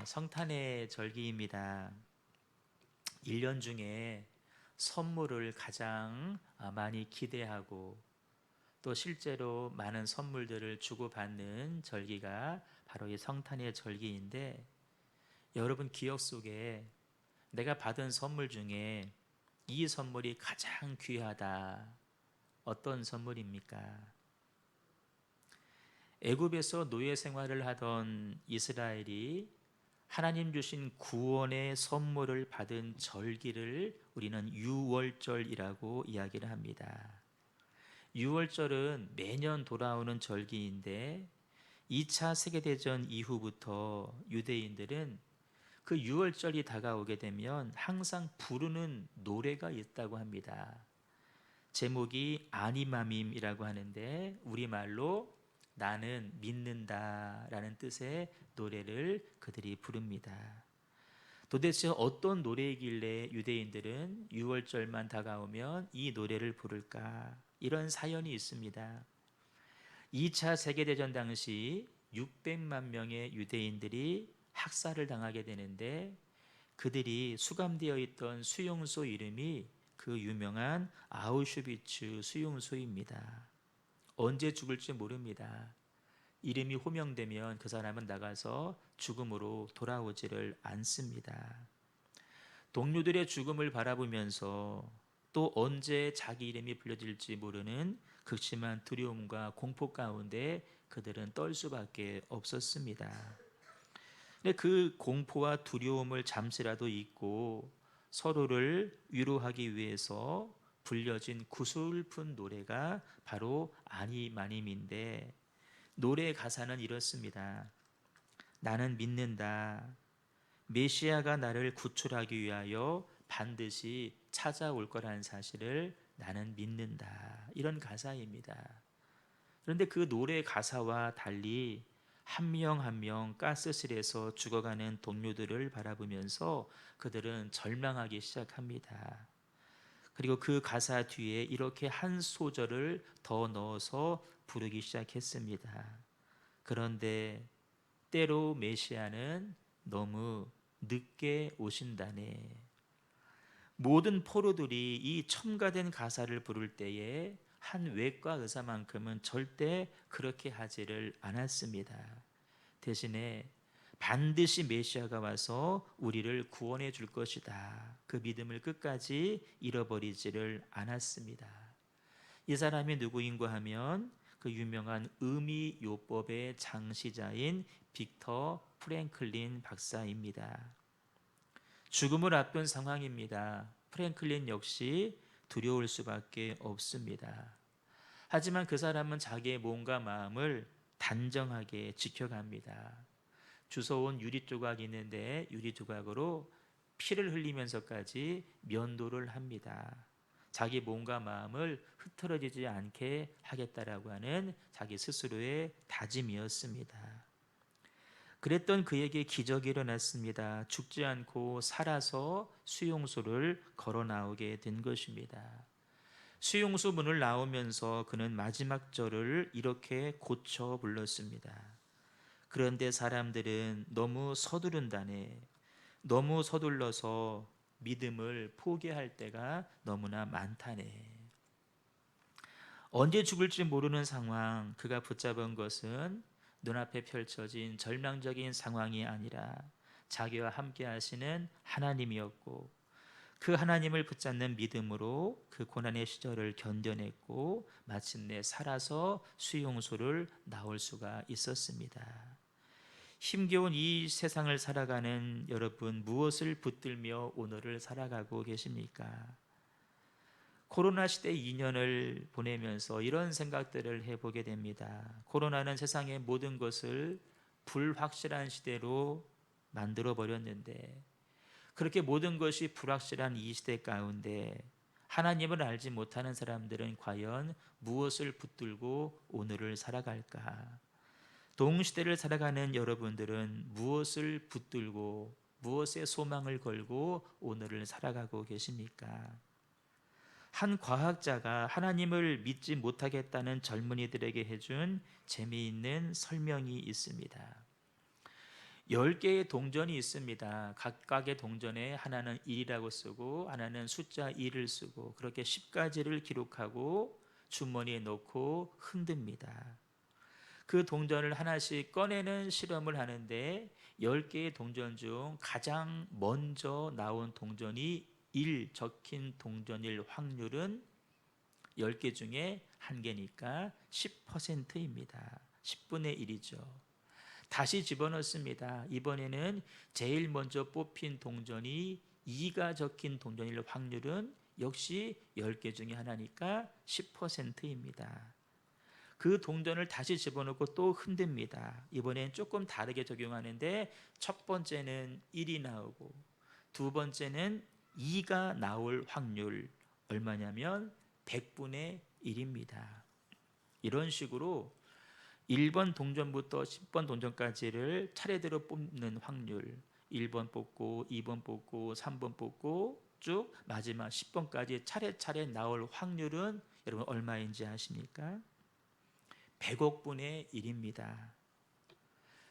성탄의 절기입니다. 1년 중에 선물을 가장 많이 기대하고 또 실제로 많은 선물들을 주고받는 절기가 바로 이 성탄의 절기인데, 여러분 기억 속에 내가 받은 선물 중에 이 선물이 가장 귀하다, 어떤 선물입니까? 애굽에서 노예 생활을 하던 이스라엘이 하나님 주신 구원의 선물을 받은 절기를 우리는 유월절이라고 이야기를 합니다. 유월절은 매년 돌아오는 절기인데 2차 세계대전 이후부터 유대인들은 그 유월절이 다가오게 되면 항상 부르는 노래가 있다고 합니다. 제목이 아니마밈이라고 하는데 우리말로 나는 믿는다라는 뜻의 노래를 그들이 부릅니다. 도대체 어떤 노래이길래 유대인들은 6월절만 다가오면 이 노래를 부를까? 이런 사연이 있습니다. 2차 세계대전 당시 600만 명의 유대인들이 학살을 당하게 되는데, 그들이 수감되어 있던 수용소 이름이 그 유명한 아우슈비츠 수용소입니다. 언제 죽을지 모릅니다. 이름이 호명되면 그 사람은 나가서 죽음으로 돌아오지를 않습니다. 동료들의 죽음을 바라보면서 또 언제 자기 이름이 불려질지 모르는 극심한 두려움과 공포 가운데 그들은 떨 수밖에 없었습니다. 근데 그 공포와 두려움을 잠시라도 잊고 서로를 위로하기 위해서 불려진 구슬픈 노래가 바로 아니마님인데, 노래의 가사는 이렇습니다. 나는 믿는다. 메시아가 나를 구출하기 위하여 반드시 찾아올 거라는 사실을 나는 믿는다. 이런 가사입니다. 그런데 그 노래 가사와 달리 한 명 한 명 가스실에서 죽어가는 동료들을 바라보면서 그들은 절망하기 시작합니다. 그리고 그 가사 뒤에 이렇게 한 소절을 더 넣어서 부르기 시작했습니다. 그런데 때로 메시아는 너무 늦게 오신다네. 모든 포로들이 이 첨가된 가사를 부를 때에 한 외과 의사만큼은 절대 그렇게 하지를 않았습니다. 대신에 반드시 메시아가 와서 우리를 구원해 줄 것이다, 그 믿음을 끝까지 잃어버리지를 않았습니다. 이 사람이 누구인가 하면 그 유명한 의미요법의 창시자인 빅터 프랭클린 박사입니다. 죽음을 앞둔 상황입니다. 프랭클린 역시 두려울 수밖에 없습니다. 하지만 그 사람은 자기의 몸과 마음을 단정하게 지켜갑니다. 주워온 유리 조각이 있는데 유리 조각으로 피를 흘리면서까지 면도를 합니다. 자기 몸과 마음을 흐트러지지 않게 하겠다라고 하는 자기 스스로의 다짐이었습니다. 그랬던 그에게 기적이 일어났습니다. 죽지 않고 살아서 수용소를 걸어 나오게 된 것입니다. 수용소 문을 나오면서 그는 마지막 절을 이렇게 고쳐 불렀습니다. 그런데 사람들은 너무 서두른다네. 너무 서둘러서 믿음을 포기할 때가 너무나 많다네. 언제 죽을지 모르는 상황, 그가 붙잡은 것은 눈앞에 펼쳐진 절망적인 상황이 아니라 자기와 함께 하시는 하나님이었고, 그 하나님을 붙잡는 믿음으로 그 고난의 시절을 견뎌냈고 마침내 살아서 수용소를 나올 수가 있었습니다. 힘겨운 이 세상을 살아가는 여러분, 무엇을 붙들며 오늘을 살아가고 계십니까? 코로나 시대 2년을 보내면서 이런 생각들을 해보게 됩니다. 코로나는 세상의 모든 것을 불확실한 시대로 만들어 버렸는데, 그렇게 모든 것이 불확실한 이 시대 가운데 하나님을 알지 못하는 사람들은 과연 무엇을 붙들고 오늘을 살아갈까? 동시대를 살아가는 여러분들은 무엇을 붙들고 무엇에 소망을 걸고 오늘을 살아가고 계십니까? 한 과학자가 하나님을 믿지 못하겠다는 젊은이들에게 해준 재미있는 설명이 있습니다. 10개의 동전이 있습니다. 각각의 동전에 하나는 1이라고 쓰고 하나는 숫자 1을 쓰고 그렇게 10가지를 기록하고 주머니에 넣고 흔듭니다. 그 동전을 하나씩 꺼내는 실험을 하는데 10개의 동전 중 가장 먼저 나온 동전이 1 적힌 동전일 확률은 10개 중에 1개니까 10%입니다. 10분의 1이죠. 다시 집어넣습니다. 이번에는 제일 먼저 뽑힌 동전이 2가 적힌 동전일 확률은 역시 10개 중에 하나니까 10%입니다. 그 동전을 다시 집어넣고 또 흔듭니다. 이번엔 조금 다르게 적용하는데 첫 번째는 1이 나오고 두 번째는 2가 나올 확률 얼마냐면 100분의 1입니다. 이런 식으로 1번 동전부터 10번 동전까지를 차례대로 뽑는 확률 1번 뽑고 2번 뽑고 3번 뽑고 쭉 마지막 10번까지 차례차례 나올 확률은 여러분 얼마인지 아십니까? 100억 분의 1입니다.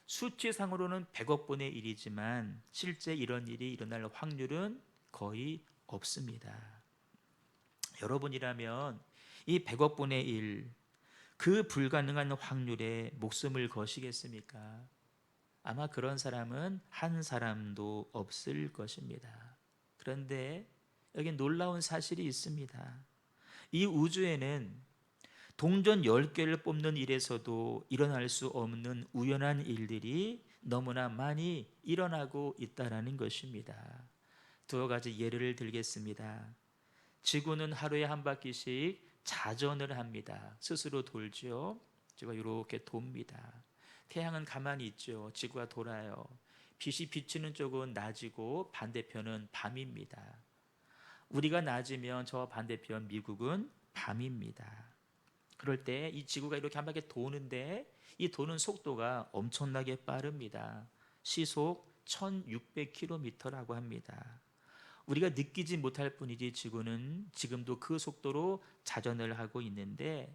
수치상으로는 100억 분의 1이지만 실제 이런 일이 일어날 확률은 거의 없습니다. 여러분이라면 이 100억 분의 1, 그 불가능한 확률에 목숨을 거시겠습니까? 아마 그런 사람은 한 사람도 없을 것입니다. 그런데 여기 놀라운 사실이 있습니다. 이 우주에는 동전 10개를 뽑는 일에서도 일어날 수 없는 우연한 일들이 너무나 많이 일어나고 있다는 것입니다. 두 가지 예를 들겠습니다. 지구는 하루에 한 바퀴씩 자전을 합니다. 스스로 돌죠. 지구가 이렇게 돕니다. 태양은 가만히 있죠. 지구가 돌아요. 빛이 비치는 쪽은 낮이고 반대편은 밤입니다. 우리가 낮이면 저 반대편 미국은 밤입니다. 그럴 때 이 지구가 이렇게 한 바퀴 도는데 이 도는 속도가 엄청나게 빠릅니다. 시속 1600km라고 합니다. 우리가 느끼지 못할 뿐이지 지구는 지금도 그 속도로 자전을 하고 있는데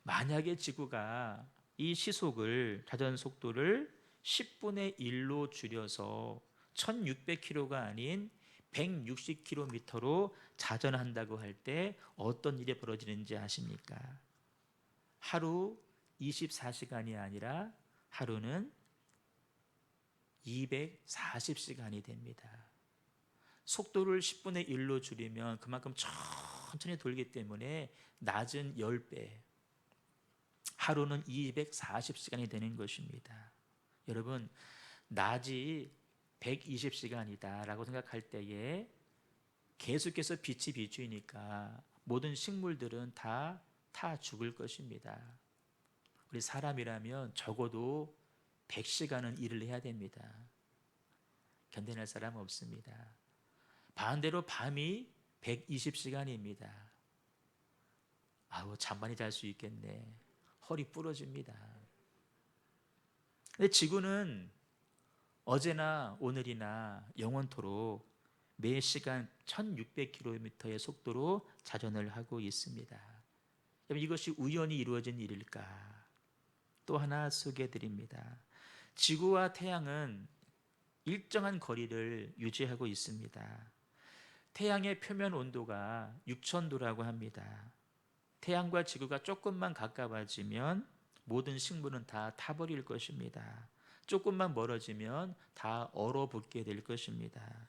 만약에 지구가 이 시속을 자전 속도를 10분의 1로 줄여서 1600km가 아닌 160km로 자전한다고 할 때 어떤 일이 벌어지는지 아십니까? 하루 24시간이 아니라 하루는 240시간이 됩니다. 속도를 10분의 1로 줄이면 그만큼 천천히 돌기 때문에 낮은 10배, 하루는 240시간이 되는 것입니다. 여러분, 낮이 120시간이다 라고 생각할 때에 계속해서 빛이 비추니까 모든 식물들은 다 죽을 것입니다. 우리 사람이라면 적어도 100시간은 일을 해야 됩니다. 견뎌낼 사람 없습니다. 반대로 밤이 120시간입니다. 아우, 잠 많이 잘 수 있겠네. 허리 부러집니다. 근데 지구는 어제나 오늘이나 영원토록 매 시간 1600km의 속도로 자전을 하고 있습니다. 이것이 우연히 이루어진 일일까? 또 하나 소개해 드립니다. 지구와 태양은 일정한 거리를 유지하고 있습니다. 태양의 표면 온도가 6000도라고 합니다. 태양과 지구가 조금만 가까워지면 모든 식물은 다 타버릴 것입니다. 조금만 멀어지면 다 얼어붙게 될 것입니다.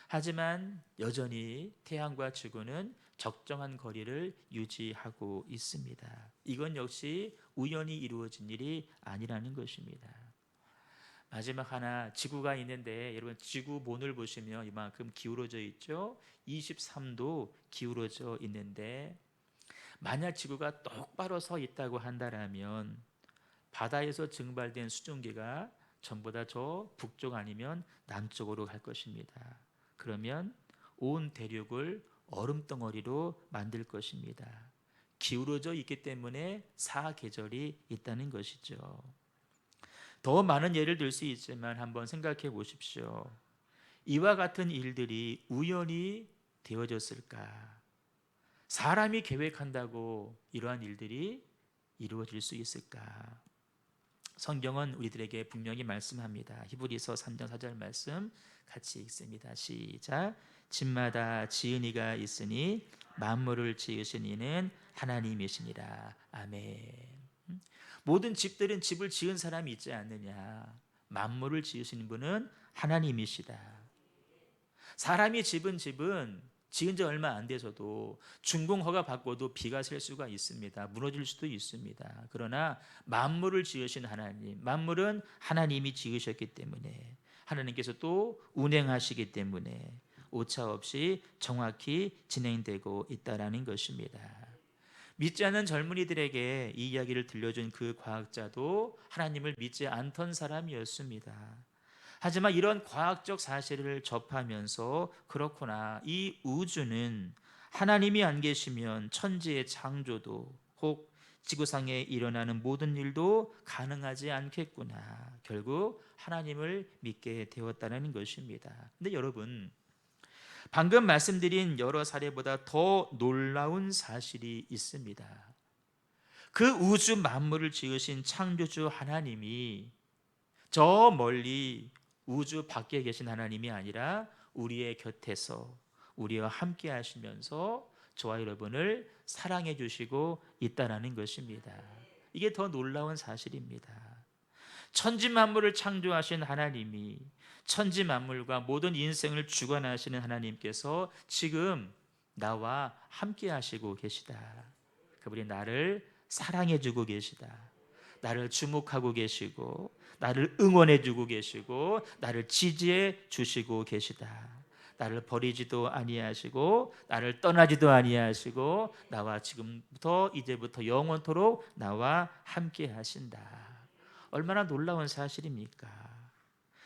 하지만 여전히 태양과 지구는 적정한 거리를 유지하고 있습니다. 이건 역시 우연히 이루어진 일이 아니라는 것입니다. 마지막 하나, 지구가 있는데 여러분 지구 본을 보시면 이만큼 기울어져 있죠. 23도 기울어져 있는데 만약 지구가 똑바로 서 있다고 한다면 바다에서 증발된 수증기가 전부 다 저 북쪽 아니면 남쪽으로 갈 것입니다. 그러면 온 대륙을 얼음덩어리로 만들 것입니다. 기울어져 있기 때문에 사계절이 있다는 것이죠. 더 많은 예를 들 수 있지만 한번 생각해 보십시오. 이와 같은 일들이 우연히 되어졌을까? 사람이 계획한다고 이러한 일들이 이루어질 수 있을까? 성경은 우리들에게 분명히 말씀합니다. 히브리서 3장 4절 말씀 같이 읽습니다. 시작. 집마다 지은 이가 있으니 만물을 지으신 이는 하나님이시니라. 아멘. 모든 집들은 집을 지은 사람이 있지 않느냐. 만물을 지으신 분은 하나님이시다. 사람이 집은 지은 지 얼마 안 돼서도 준공 허가 받고도 비가 셀 수가 있습니다. 무너질 수도 있습니다. 그러나 만물을 지으신 하나님, 만물은 하나님이 지으셨기 때문에, 하나님께서 또 운행하시기 때문에 오차 없이 정확히 진행되고 있다라는 것입니다. 믿지 않는 젊은이들에게 이 이야기를 들려준 그 과학자도 하나님을 믿지 않던 사람이었습니다. 하지만 이런 과학적 사실을 접하면서, 그렇구나, 이 우주는 하나님이 안 계시면 천지의 창조도 혹 지구상에 일어나는 모든 일도 가능하지 않겠구나, 결국 하나님을 믿게 되었다는 것입니다. 근데 여러분, 방금 말씀드린 여러 사례보다 더 놀라운 사실이 있습니다. 그 우주 만물을 지으신 창조주 하나님이 저 멀리 우주 밖에 계신 하나님이 아니라 우리의 곁에서 우리와 함께 하시면서 저와 여러분을 사랑해 주시고 있다는 것입니다. 이게 더 놀라운 사실입니다. 천지 만물을 창조하신 하나님이, 천지 만물과 모든 인생을 주관하시는 하나님께서 지금 나와 함께 하시고 계시다. 그분이 나를 사랑해 주고 계시다. 나를 주목하고 계시고, 나를 응원해 주고 계시고, 나를 지지해 주시고 계시다. 나를 버리지도 아니하시고, 나를 떠나지도 아니하시고, 나와 지금부터 이제부터 영원토록 나와 함께 하신다. 얼마나 놀라운 사실입니까?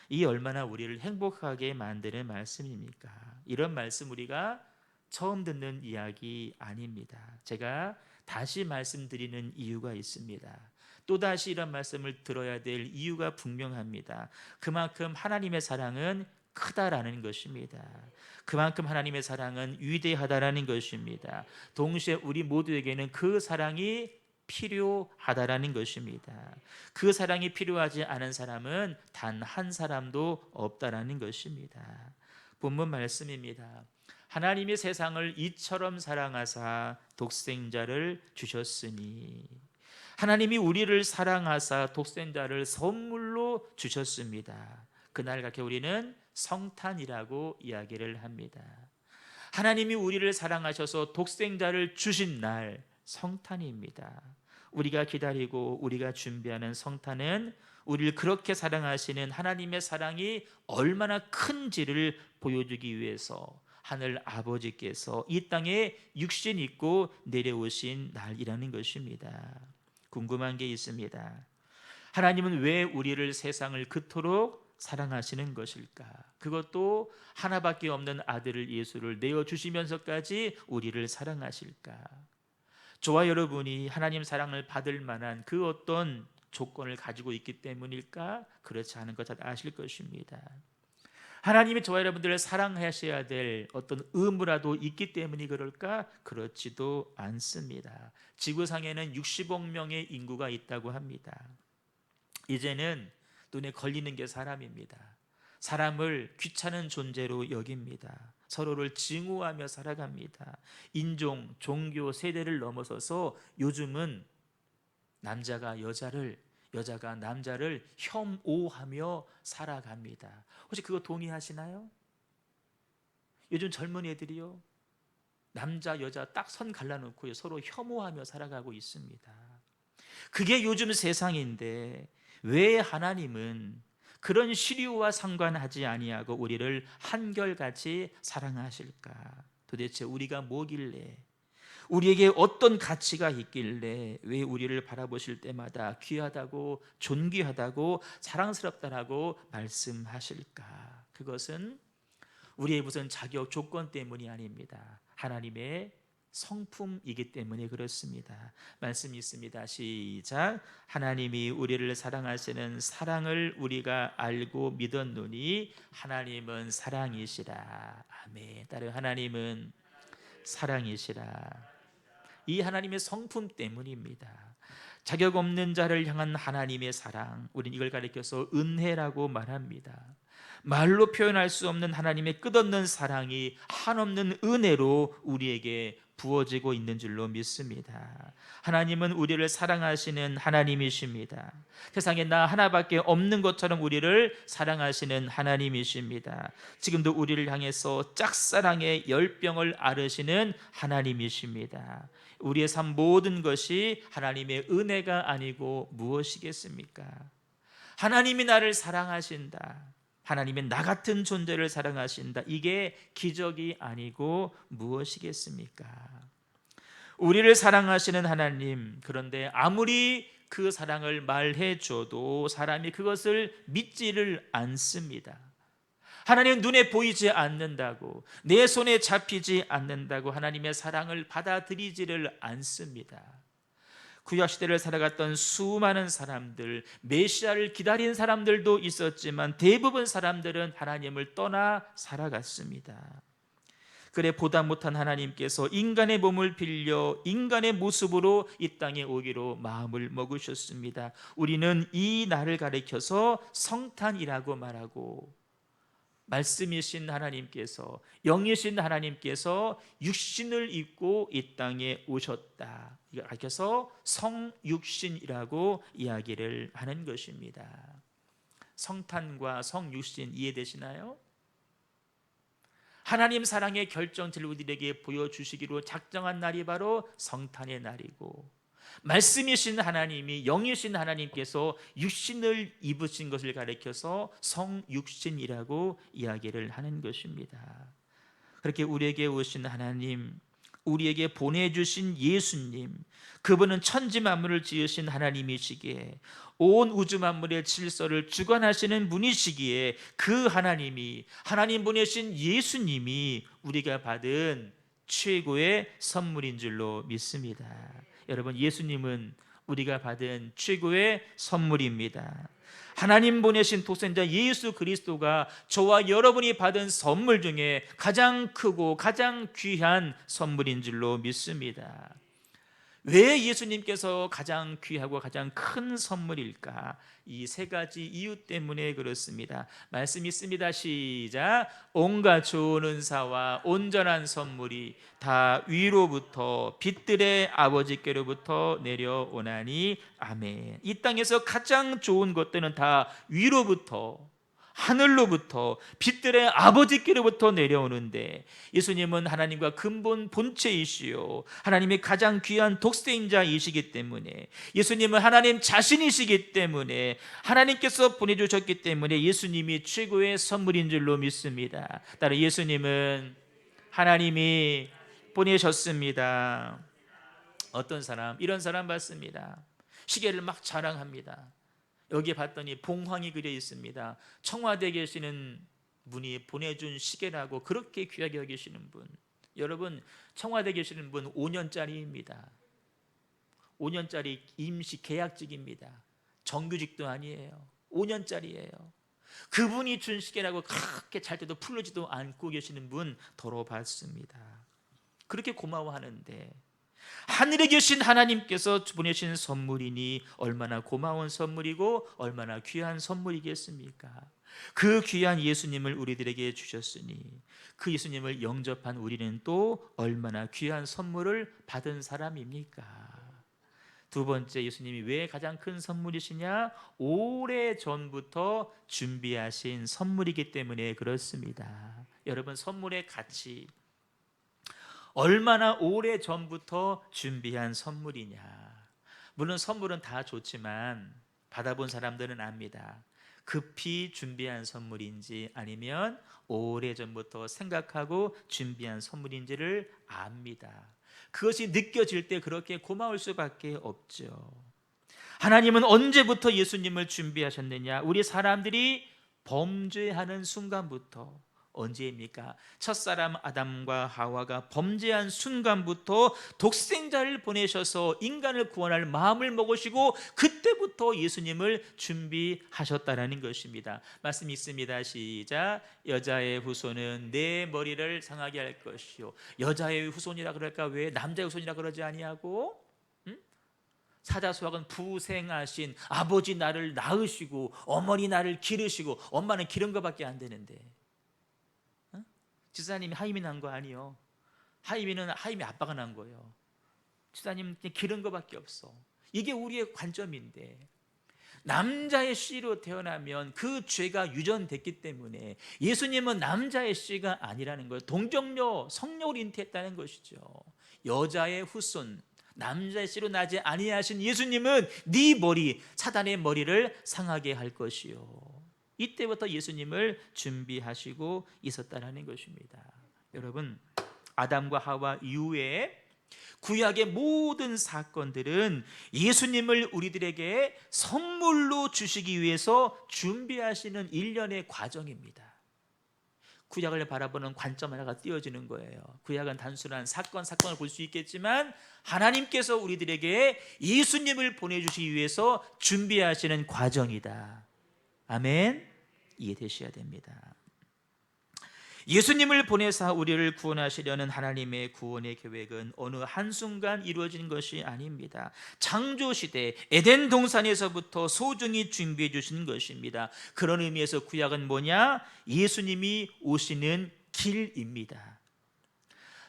이 얼마나 우리를 행복하게 만드는 말씀입니까? 이런 말씀 우리가 처음 듣는 이야기 아닙니다. 제가 다시 말씀드리는 이유가 있습니다. 또다시 이런 말씀을 들어야 될 이유가 분명합니다. 그만큼 하나님의 사랑은 크다라는 것입니다. 그만큼 하나님의 사랑은 위대하다라는 것입니다. 동시에 우리 모두에게는 그 사랑이 필요하다라는 것입니다. 그 사랑이 필요하지 않은 사람은 단 한 사람도 없다라는 것입니다. 본문 말씀입니다. 하나님이 세상을 이처럼 사랑하사 독생자를 주셨으니, 하나님이 우리를 사랑하사 독생자를 선물로 주셨습니다. 그날 갖게 우리는 성탄이라고 이야기를 합니다. 하나님이 우리를 사랑하셔서 독생자를 주신 날, 성탄입니다. 우리가 기다리고 우리가 준비하는 성탄은 우리를 그렇게 사랑하시는 하나님의 사랑이 얼마나 큰지를 보여주기 위해서 하늘 아버지께서 이 땅에 육신 입고 내려오신 날이라는 것입니다. 궁금한 게 있습니다. 하나님은 왜 우리를 세상을 그토록 사랑하시는 것일까? 그것도 하나밖에 없는 아들을 예수를 내어주시면서까지 우리를 사랑하실까? 저와 여러분이 하나님 사랑을 받을 만한 그 어떤 조건을 가지고 있기 때문일까? 그렇지 않은 것 잘 아실 것입니다. 하나님이 저와 여러분들을 사랑하셔야 될 어떤 의무라도 있기 때문이 그럴까? 그렇지도 않습니다. 지구상에는 60억 명의 인구가 있다고 합니다. 이제는 눈에 걸리는 게 사람입니다. 사람을 귀찮은 존재로 여깁니다. 서로를 증오하며 살아갑니다. 인종, 종교, 세대를 넘어서서 요즘은 남자가 여자를, 여자가 남자를 혐오하며 살아갑니다. 혹시 그거 동의하시나요? 요즘 젊은 애들이요, 남자 여자 딱 선 갈라놓고 서로 혐오하며 살아가고 있습니다. 그게 요즘 세상인데 왜 하나님은 그런 시류와 상관하지 아니하고 우리를 한결같이 사랑하실까? 도대체 우리가 뭐길래, 우리에게 어떤 가치가 있길래 왜 우리를 바라보실 때마다 귀하다고, 존귀하다고, 사랑스럽다라고 말씀하실까? 그것은 우리의 무슨 자격 조건 때문이 아닙니다. 하나님의 성품이기 때문에 그렇습니다. 말씀이 있습니다. 시작. 하나님이 우리를 사랑하시는 사랑을 우리가 알고 믿었노니 하나님은 사랑이시라. 아멘. 따르 하나님은 사랑이시라. 이 하나님의 성품 때문입니다. 자격 없는 자를 향한 하나님의 사랑, 우린 이걸 가리켜서 은혜라고 말합니다. 말로 표현할 수 없는 하나님의 끝없는 사랑이 한없는 은혜로 우리에게 부어지고 있는 줄로 믿습니다. 하나님은 우리를 사랑하시는 하나님이십니다. 세상에 나 하나밖에 없는 것처럼 우리를 사랑하시는 하나님이십니다. 지금도 우리를 향해서 짝사랑의 열병을 앓으시는 하나님이십니다. 우리의 삶 모든 것이 하나님의 은혜가 아니고 무엇이겠습니까? 하나님이 나를 사랑하신다, 하나님의 나 같은 존재를 사랑하신다, 이게 기적이 아니고 무엇이겠습니까? 우리를 사랑하시는 하나님, 그런데 아무리 그 사랑을 말해줘도 사람이 그것을 믿지를 않습니다. 하나님은 눈에 보이지 않는다고, 내 손에 잡히지 않는다고 하나님의 사랑을 받아들이지를 않습니다. 구약시대를 살아갔던 수많은 사람들, 메시아를 기다린 사람들도 있었지만 대부분 사람들은 하나님을 떠나 살아갔습니다. 그래 보다 못한 하나님께서 인간의 몸을 빌려 인간의 모습으로 이 땅에 오기로 마음을 먹으셨습니다. 우리는 이 날을 가리켜서 성탄이라고 말하고, 말씀이신 하나님께서, 영이신 하나님께서 육신을 입고 이 땅에 오셨다, 이걸 가리켜서 성육신이라고 이야기를 하는 것입니다. 성탄과 성육신 이해되시나요? 하나님 사랑의 결정체를 우리에게 보여주시기로 작정한 날이 바로 성탄의 날이고, 말씀이신 하나님이, 영이신 하나님께서 육신을 입으신 것을 가리켜서 성육신이라고 이야기를 하는 것입니다. 그렇게 우리에게 오신 하나님, 우리에게 보내주신 예수님, 그분은 천지 만물을 지으신 하나님이시기에, 온 우주 만물의 질서를 주관하시는 분이시기에, 그 하나님이, 하나님 보내신 예수님이 우리가 받은 최고의 선물인 줄로 믿습니다. 여러분, 예수님은 우리가 받은 최고의 선물입니다. 하나님 보내신 독생자 예수 그리스도가 저와 여러분이 받은 선물 중에 가장 크고 가장 귀한 선물인 줄로 믿습니다. 왜 예수님께서 가장 귀하고 가장 큰 선물일까? 이 세 가지 이유 때문에 그렇습니다. 말씀 있습니다. 시작. 온갖 좋은 은사와 온전한 선물이 다 위로부터 빛들의 아버지께로부터 내려오나니 아멘. 이 땅에서 가장 좋은 것들은 다 위로부터, 하늘로부터, 빛들의 아버지께로부터 내려오는데, 예수님은 하나님과 근본 본체이시요 하나님의 가장 귀한 독생자이시기 때문에, 예수님은 하나님 자신이시기 때문에, 하나님께서 보내주셨기 때문에 예수님이 최고의 선물인 줄로 믿습니다. 따라 예수님은 하나님이 보내셨습니다. 어떤 사람, 이런 사람 봤습니다. 시계를 막 자랑합니다. 여기에 봤더니 봉황이 그려 있습니다. 청와대에 계시는 분이 보내준 시계라고 그렇게 귀하게 여기시는 분. 여러분, 청와대에 계시는 분 5년짜리입니다. 5년짜리 임시 계약직입니다. 정규직도 아니에요. 5년짜리예요. 그분이 준 시계라고 그렇게 잘 때도 풀르지도 않고 계시는 분 더러 봤습니다. 그렇게 고마워하는데, 하늘에 계신 하나님께서 보내신 선물이니 얼마나 고마운 선물이고 얼마나 귀한 선물이겠습니까? 그 귀한 예수님을 우리들에게 주셨으니 그 예수님을 영접한 우리는 또 얼마나 귀한 선물을 받은 사람입니까? 두 번째, 예수님이 왜 가장 큰 선물이시냐? 오래전부터 준비하신 선물이기 때문에 그렇습니다. 여러분, 선물의 가치, 얼마나 오래전부터 준비한 선물이냐. 물론 선물은 다 좋지만 받아본 사람들은 압니다. 급히 준비한 선물인지 아니면 오래전부터 생각하고 준비한 선물인지를 압니다. 그것이 느껴질 때 그렇게 고마울 수밖에 없죠. 하나님은 언제부터 예수님을 준비하셨느냐? 우리 사람들이 범죄하는 순간부터. 언제입니까? 첫사람 아담과 하와가 범죄한 순간부터 독생자를 보내셔서 인간을 구원할 마음을 먹으시고 그때부터 예수님을 준비하셨다라는 것입니다. 말씀 있습니다. 시작. 여자의 후손은 내 머리를 상하게 할 것이요. 여자의 후손이라 그럴까? 왜 남자의 후손이라 그러지 아니하고? 사자수학은 부생하신 아버지 나를 낳으시고 어머니 나를 기르시고, 엄마는 기른 거밖에 안 되는데, 집사님이 하임이 난 거 아니요. 하임이 아빠가 난 거예요. 집사님 기른 거밖에 없어. 이게 우리의 관점인데, 남자의 씨로 태어나면 그 죄가 유전됐기 때문에 예수님은 남자의 씨가 아니라는 거예요. 동정녀, 성령을 잉태했다는 것이죠. 여자의 후손, 남자의 씨로 나지 아니하신 예수님은 네 머리, 사단의 머리를 상하게 할 것이요. 이때부터 예수님을 준비하시고 있었다는 것입니다. 여러분, 아담과 하와 이후에 구약의 모든 사건들은 예수님을 우리들에게 선물로 주시기 위해서 준비하시는 일련의 과정입니다. 구약을 바라보는 관점 하나가 띄어지는 거예요. 구약은 단순한 사건을 볼 수 있겠지만, 하나님께서 우리들에게 예수님을 보내주시기 위해서 준비하시는 과정이다. 아멘. 이해되셔야 됩니다. 예수님을 보내사 우리를 구원하시려는 하나님의 구원의 계획은 어느 한순간 이루어진 것이 아닙니다. 창조시대 에덴 동산에서부터 소중히 준비해 주신 것입니다. 그런 의미에서 구약은 뭐냐? 예수님이 오시는 길입니다.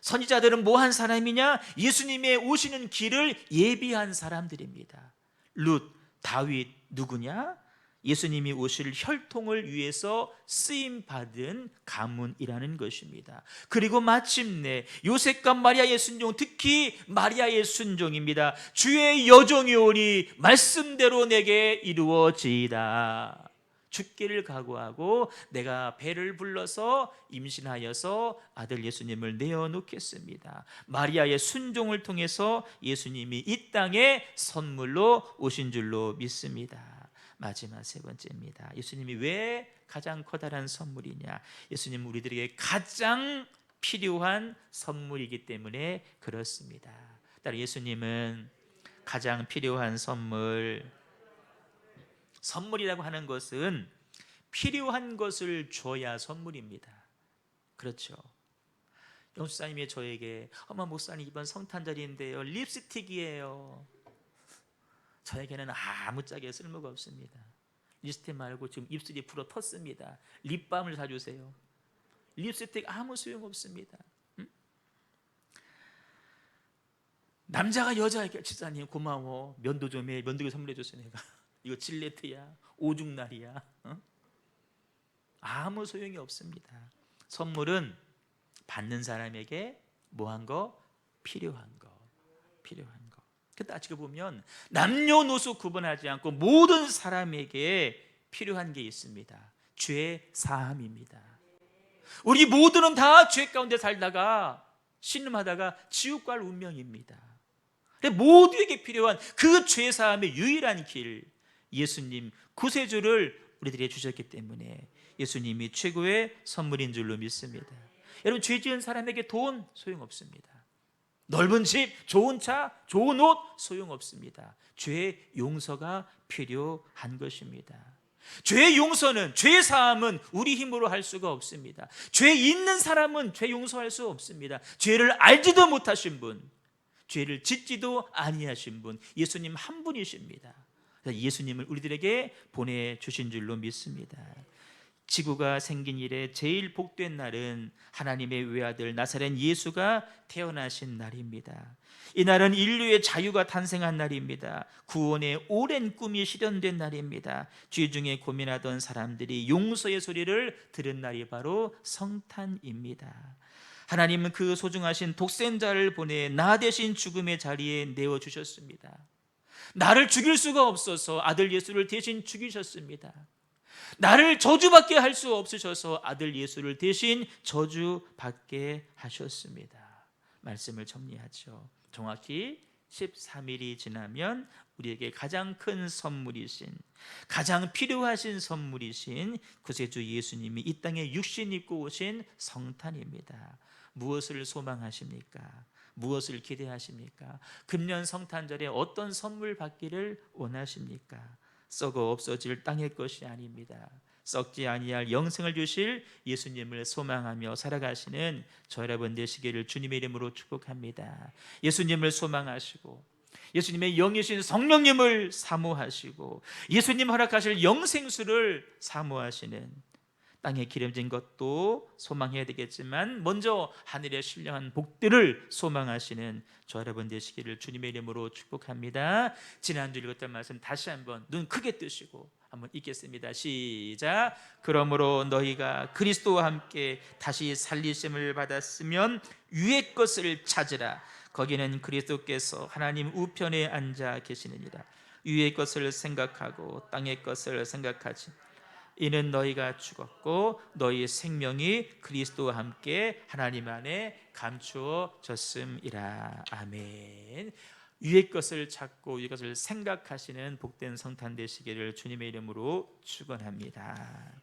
선지자들은 뭐 한 사람이냐? 예수님의 오시는 길을 예비한 사람들입니다. 룻, 다윗 누구냐? 예수님이 오실 혈통을 위해서 쓰임받은 가문이라는 것입니다. 그리고 마침내 요셉과 마리아의 순종, 특히 마리아의 순종입니다. 주의 여종이 오니 말씀대로 내게 이루어지이다. 죽기를 각오하고 내가 배를 불러서 임신하여서 아들 예수님을 내어놓겠습니다. 마리아의 순종을 통해서 예수님이 이 땅에 선물로 오신 줄로 믿습니다. 마지막 세 번째입니다. 예수님이 왜 가장 커다란 선물이냐? 예수님은 우리들에게 가장 필요한 선물이기 때문에 그렇습니다. 따라 예수님은 가장 필요한 선물이라고 하는 것은 필요한 것을 줘야 선물입니다. 그렇죠? 영수사님이 저에게 엄마 목사님 이번 성탄절인데요, 립스틱이에요. 저에게는 아무짝에 쓸모가 없습니다. 립스틱 말고 지금 입술이 불어 텄습니다. 립밤을 사주세요. 립스틱 아무 소용없습니다. 남자가 여자에게 집사님 고마워, 면도 좀 해. 면도기 선물해 줬어 내가. 이거 질레트야, 오죽날이야. 아무 소용이 없습니다. 선물은 받는 사람에게 뭐한 거? 필요한 거. 근데 아직 보면 남녀노소 구분하지 않고 모든 사람에게 필요한 게 있습니다. 죄 사함입니다. 우리 모두는 다 죄 가운데 살다가 신음하다가 지옥 갈 운명입니다. 모두에게 필요한 그 죄 사함의 유일한 길, 예수님 구세주를 우리들에게 주셨기 때문에 예수님이 최고의 선물인 줄로 믿습니다. 여러분, 죄 지은 사람에게 돈 소용없습니다. 넓은 집, 좋은 차, 좋은 옷 소용없습니다. 죄의 용서가 필요한 것입니다. 죄의 용서는, 죄의 사함은 우리 힘으로 할 수가 없습니다. 죄 있는 사람은 죄 용서할 수 없습니다. 죄를 알지도 못하신 분, 죄를 짓지도 아니하신 분, 예수님 한 분이십니다. 예수님을 우리들에게 보내주신 줄로 믿습니다. 지구가 생긴 이래 제일 복된 날은 하나님의 외아들 나사렛 예수가 태어나신 날입니다. 이 날은 인류의 자유가 탄생한 날입니다. 구원의 오랜 꿈이 실현된 날입니다. 죄 중에 고민하던 사람들이 용서의 소리를 들은 날이 바로 성탄입니다. 하나님은 그 소중하신 독생자를 보내 나 대신 죽음의 자리에 내어주셨습니다. 나를 죽일 수가 없어서 아들 예수를 대신 죽이셨습니다. 나를 저주받게 할 수 없으셔서 아들 예수를 대신 저주받게 하셨습니다. 말씀을 정리하죠. 정확히 13일이 지나면 우리에게 가장 큰 선물이신, 가장 필요하신 선물이신 구세주 예수님이 이 땅에 육신 입고 오신 성탄입니다. 무엇을 소망하십니까? 무엇을 기대하십니까? 금년 성탄절에 어떤 선물 받기를 원하십니까? 썩어 없어질 땅의 것이 아닙니다. 썩지 아니할 영생을 주실 예수님을 소망하며 살아가시는 저 여러분 되시기를 주님의 이름으로 축복합니다. 예수님을 소망하시고 예수님의 영이신 성령님을 사모하시고 예수님 허락하실 영생수를 사모하시는, 땅에 기름진 것도 소망해야 되겠지만 먼저 하늘의 신령한 복들을 소망하시는 저 여러분 되시기를 주님의 이름으로 축복합니다. 지난주 읽었던 말씀 다시 한번 눈 크게 뜨시고 한번 읽겠습니다. 시작. 그러므로 너희가 그리스도와 함께 다시 살리심을 받았으면 위의 것을 찾으라. 거기는 그리스도께서 하나님 우편에 앉아 계시느니라. 위의 것을 생각하고 땅의 것을 생각하지. 이는 너희가 죽었고 너희의 생명이 그리스도와 함께 하나님 안에 감추어졌음이라. 아멘. 위의 것을 찾고 위의 것을 생각하시는 복된 성탄 되시기를 주님의 이름으로 축원합니다.